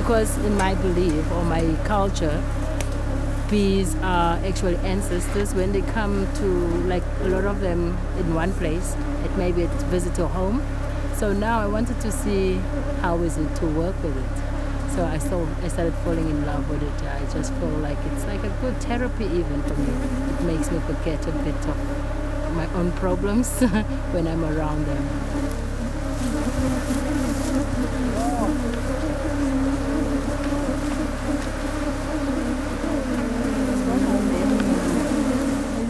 because in my belief or my culture, bees are actually ancestors. When they come to, like a lot of them in one place, it may be a visitor home. So now I wanted to see how is it to work with it. So I started falling in love with it. I just feel like it's like a good therapy even for me. It makes me forget a bit of my own problems when I'm around them.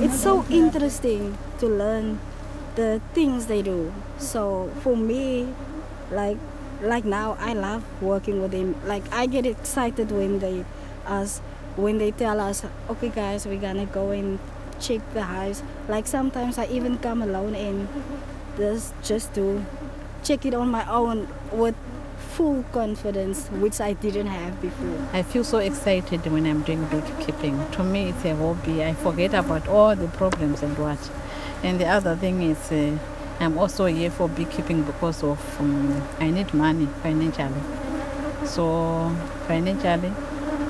It's so interesting to learn the things they do. So for me, like now, I love working with them. Like I get excited when they tell us, okay guys, we're gonna go and check the hives. Like sometimes I even come alone and just to check it on my own with full confidence, which I didn't have before. I feel so excited when I'm doing beekeeping. To me, it's a hobby. I forget about all the problems and what. And the other thing is, I'm also here for beekeeping because of I need money financially. So financially,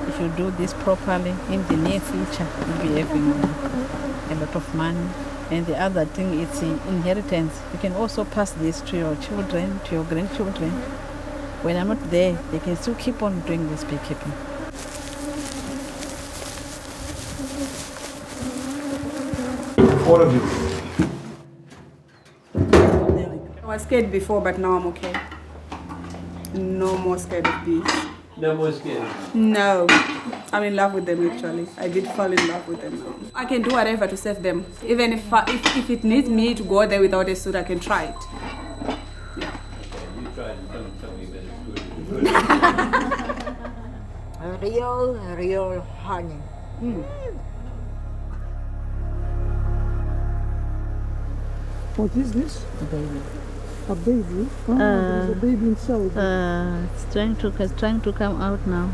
if you do this properly, in the near future, you'll be having a lot of money. And the other thing is inheritance. You can also pass this to your children, to your grandchildren. When I'm not there, they can still keep on doing this beekeeping. All of you. I was scared before, but now I'm okay. No more scared of bees. No more scared. No. I'm in love with them actually. I did fall in love with them now. I can do whatever to save them. Even if it needs me to go there without a suit, I can try it. You tried and don't tell me that it's good. Real honey. What is this? A baby. A baby? Oh, there's a baby inside. It's trying to come out now.